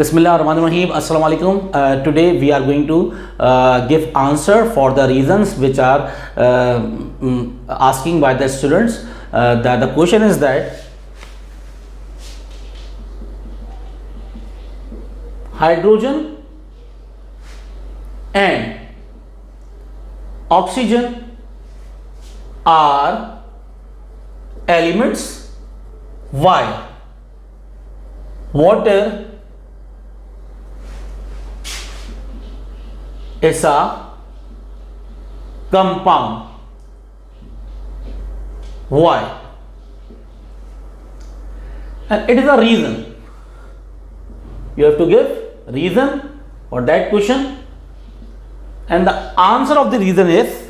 Bismillahirrahmanirrahim. Assalamu alaikum. Today we are going to give answer for the reasons which are asking by the students. That the question is that hydrogen and oxygen are elements. Why? Water is a compound. Why? And it is a reason. You have to give reason for that question, and the answer of the reason is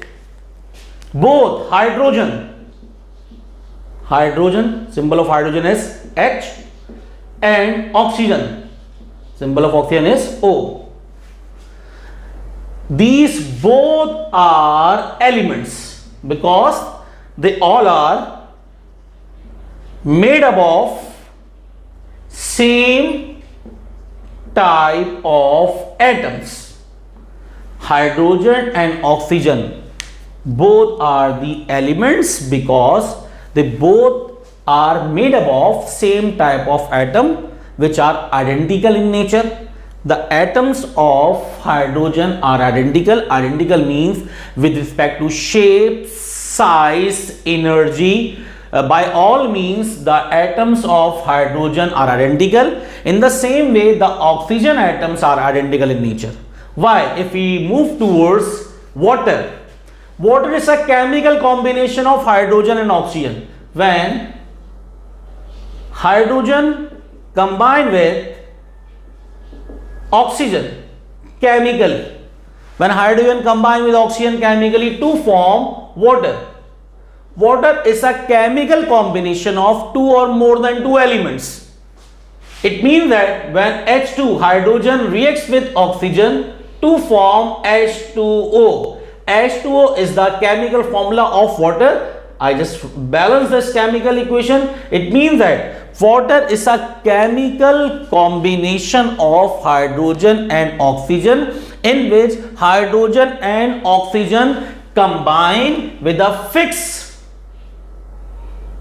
both hydrogen, symbol of hydrogen is H, and oxygen, symbol of oxygen is O. These both are elements because they all are made up of same type of atoms. Hydrogen and oxygen both are the elements because they both are made up of same type of atom which are identical in nature. The atoms of hydrogen are identical. Identical means with respect to shape, size, energy. By all means, the atoms of hydrogen are identical. In the same way, the oxygen atoms are identical in nature. Why? If we move towards water, water is a chemical combination of hydrogen and oxygen. When hydrogen combined with oxygen chemically, when hydrogen combine with oxygen chemically to form water. Water is a chemical combination of two or more than two elements. It means that when H2 hydrogen reacts with oxygen to form H2O. H2O is the chemical formula of water. I just balance this chemical equation. It means that water is a chemical combination of hydrogen and oxygen in which hydrogen and oxygen combine with a fixed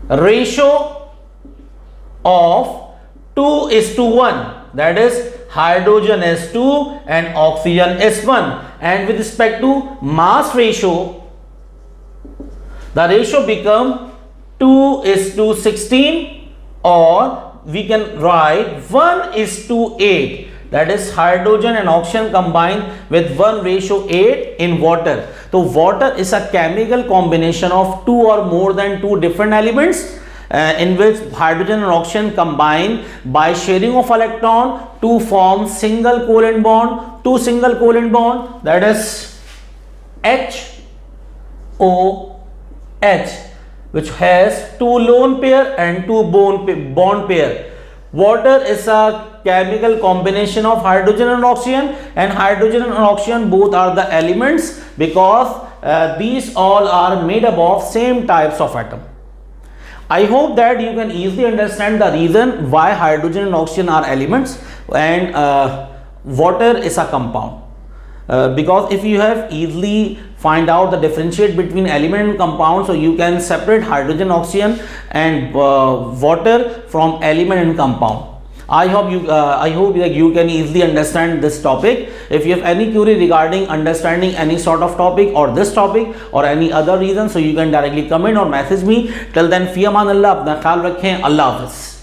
ratio of 2:1. That is, hydrogen is 2 and oxygen is 1. And with respect to mass ratio, the ratio become 2:16. Or we can write 1:8. That is, hydrogen and oxygen combined with 1:8 in water. So water is a chemical combination of two or more than two different elements in which hydrogen and oxygen combine by sharing of electron to form single covalent bond, two single covalent bond, that is HOH, which has two lone pair and two bond pair. Water is a chemical combination of hydrogen and hydrogen and oxygen both are the elements because these all are made up of same types of atom. I hope that you can easily understand the reason why hydrogen and oxygen are elements and water is a compound. Because if you have easily find out the differentiate between element and compound, so you can separate hydrogen, oxygen and water from element and compound. I hope you can easily understand this topic. If you have any query regarding understanding any sort of topic or this topic or any other reason, so you can directly comment or message me. Till then, fi aman Allah, apna ख्याल रखें. Allah Hafiz.